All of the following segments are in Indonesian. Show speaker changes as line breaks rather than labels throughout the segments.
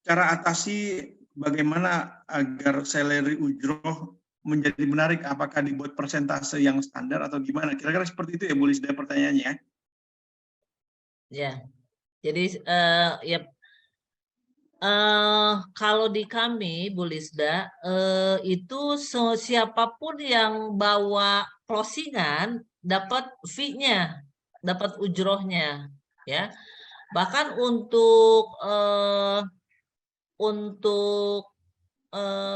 cara atasi bagaimana agar salary ujroh menjadi menarik? Apakah dibuat persentase yang standar atau gimana? Kira-kira seperti itu ya, Bu Lisda pertanyaannya.
Ya, jadi ya kalau di kami, Bu Lisda, itu siapapun yang bawa closingan dapat fee-nya, dapat ujrohnya, ya. Bahkan untuk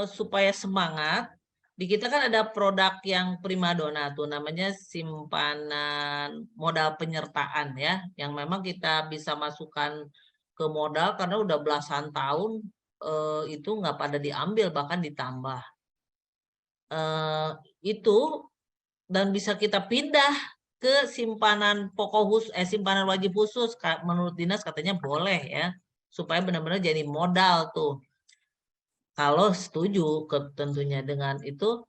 supaya semangat, di kita kan ada produk yang primadona tuh namanya simpanan modal penyertaan ya, yang memang kita bisa masukkan ke modal karena udah belasan tahun itu nggak pada diambil bahkan ditambah itu, dan bisa kita pindah ke simpanan pokok simpanan wajib khusus menurut dinas katanya boleh ya, supaya benar-benar jadi modal tuh. Kalau setuju tentunya dengan itu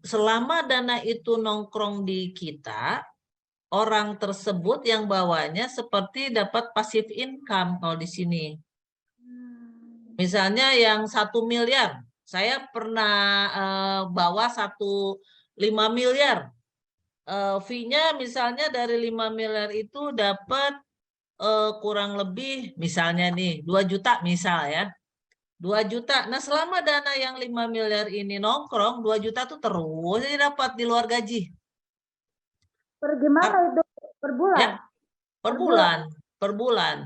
selama dana itu nongkrong di kita, orang tersebut yang bawanya seperti dapat passive income kalau di sini. Misalnya yang 1 miliar, saya pernah bawa 5 miliar. Fee-nya misalnya dari 5 miliar itu dapat kurang lebih misalnya nih 2 juta misal ya. 2 juta. Nah, selama dana yang 5 miliar ini nongkrong, 2 juta tuh terus dapat di luar gaji.
Per gimana itu? Per bulan?
Ya, per bulan.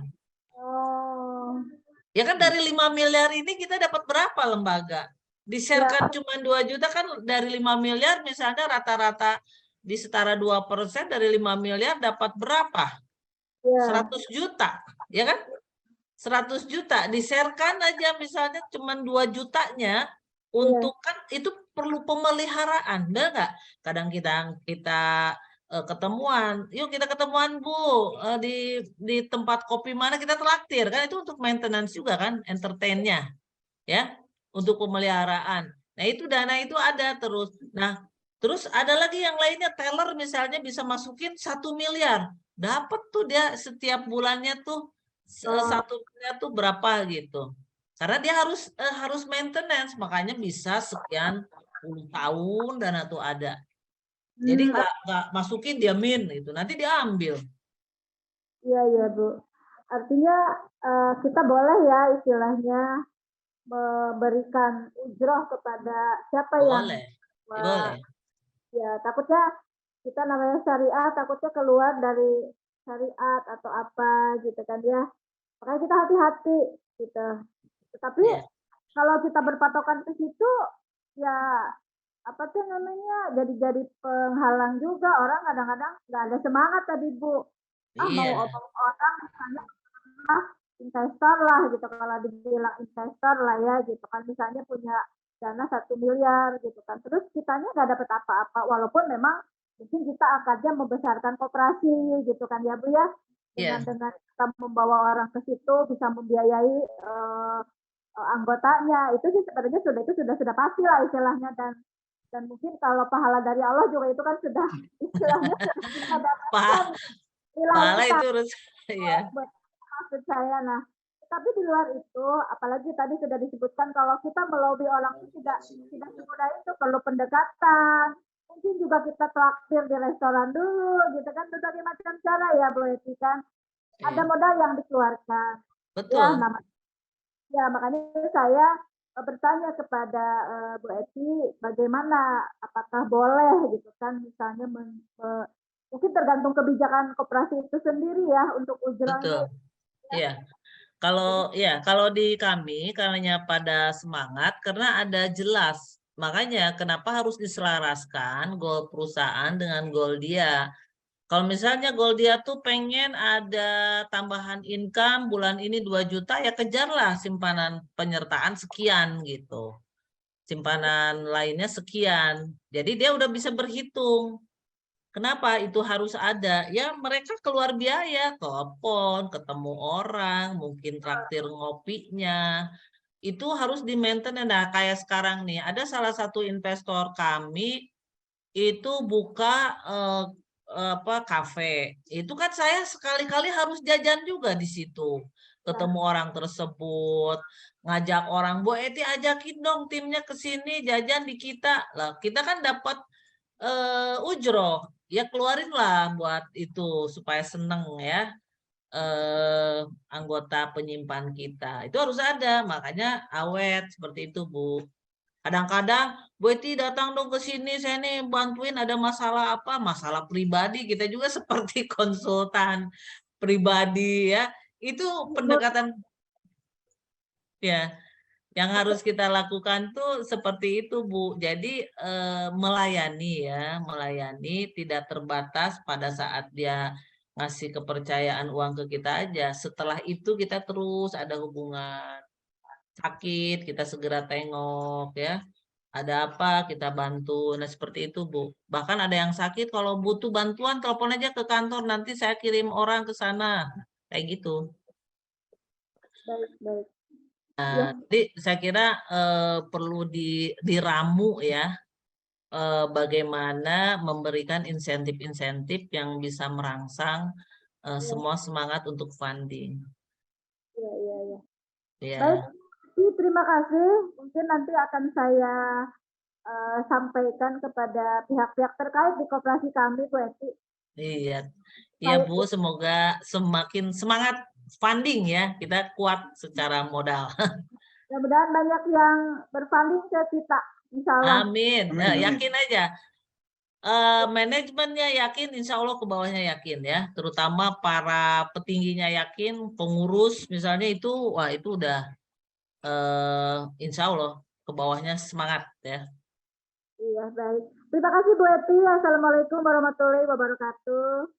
Oh.
Ya kan dari 5 miliar ini kita dapat berapa lembaga? Di-share-kan cuma 2 juta kan dari 5 miliar misalnya rata-rata di setara 2% dari 5 miliar dapat berapa? 100 juta, ya kan? 100 juta di-share-kan aja misalnya cuma 2 jutanya untuk kan itu perlu pemeliharaan, enggak? Kadang kita ketemuan, yuk kita ketemuan Bu di tempat kopi mana kita traktir kan, itu untuk maintenance juga kan, entertainnya ya, untuk pemeliharaan. Nah itu dana itu ada terus. Nah terus ada lagi yang lainnya, teller misalnya bisa masukin 1 miliar, dapat tuh dia setiap bulannya tuh 1 miliar tuh berapa gitu, karena dia harus maintenance, makanya bisa sekian puluh tahun dana tuh ada. Jadi nggak masukin diamin itu nanti diambil.
Iya Bu. Artinya kita boleh ya istilahnya memberikan ujroh kepada siapa
boleh. Boleh.
Ya takutnya kita namanya syariah, takutnya keluar dari syariat atau apa gitu kan ya. Makanya kita hati-hati gitu. Tapi kalau kita berpatokan ke situ ya apa tuh namanya jadi penghalang juga, orang kadang-kadang nggak ada semangat tadi Bu. Mau omong orang misalnya investor lah gitu, kalau dibilang investor lah ya gitu kan, misalnya punya dana 1 miliar gitu kan, terus kitanya nggak dapat apa-apa, walaupun memang mungkin kita akarnya membesarkan koperasi gitu kan ya Bu ya, dengan kita membawa orang ke situ bisa membiayai anggotanya, itu sih sebenarnya sudah pasti lah istilahnya, dan mungkin kalau pahala dari Allah juga itu kan sudah istilahnya kita dapatkan
pahala itu harus ya.
Maksud saya, nah tapi di luar itu, apalagi tadi sudah disebutkan kalau kita melobi orang itu tidak semudah itu, perlu pendekatan, mungkin juga kita traktir di restoran dulu gitu kan, berbagai macam cara ya Bu Eti kan, ada modal yang dikeluarkan.
Betul.
Ya makanya saya bertanya kepada Bu Eti, bagaimana, apakah boleh gitu kan, misalnya mungkin tergantung kebijakan koperasi itu sendiri ya untuk ujrohnya.
Betul. Iya. Kalau di kami karena pada semangat karena ada jelas. Makanya kenapa harus diselaraskan goal perusahaan dengan goal dia. Kalau misalnya goal dia tuh pengen ada tambahan income bulan ini 2 juta, ya kejarlah simpanan penyertaan sekian gitu. Simpanan lainnya sekian. Jadi dia udah bisa berhitung. Kenapa itu harus ada? Ya mereka keluar biaya, telepon, ketemu orang, mungkin traktir ngopinya. Itu harus di-maintain. Nah, kayak sekarang nih, ada salah satu investor kami itu buka kafe. Itu kan saya sekali-kali harus jajan juga di situ. ketemu orang tersebut, ngajak orang, Bu Eti ajakin dong timnya ke sini jajan di kita. Lah, kita kan dapat ujroh, ya keluarin lah buat itu supaya seneng ya anggota penyimpan kita. Itu harus ada, makanya awet seperti itu, Bu. Kadang-kadang, Bu Eti datang dong ke sini, saya nih bantuin ada masalah apa, masalah pribadi, kita juga seperti konsultan pribadi ya. Itu pendekatan ya yang harus kita lakukan tuh seperti itu, Bu. Jadi melayani ya, melayani tidak terbatas pada saat dia ngasih kepercayaan uang ke kita aja. Setelah itu kita terus ada hubungan. Sakit, kita segera tengok ya. Ada apa kita bantu. Nah, seperti itu, Bu. Bahkan ada yang sakit kalau butuh bantuan telepon aja ke kantor, nanti saya kirim orang ke sana. Kayak gitu.
Baik.
Nah, jadi saya kira perlu diramu ya bagaimana memberikan insentif-insentif yang bisa merangsang semua semangat untuk funding.
Iya.
Ya.
Baik, terima kasih. Mungkin nanti akan saya sampaikan kepada pihak-pihak terkait di koperasi kami, Bu Eti.
Iya. Ya, Bu, semoga semakin semangat funding ya, kita kuat secara modal.
Mudah-mudahan banyak yang berfunding ke kita, insya Allah.
Amin.
Amin.
Yakin aja. Manajemennya yakin, insya Allah ke bawahnya yakin ya. Terutama para petingginya yakin, pengurus misalnya itu, wah itu udah insya Allah ke bawahnya semangat ya.
Iya, baik. Terima kasih Bu Eti. Assalamualaikum warahmatullahi wabarakatuh.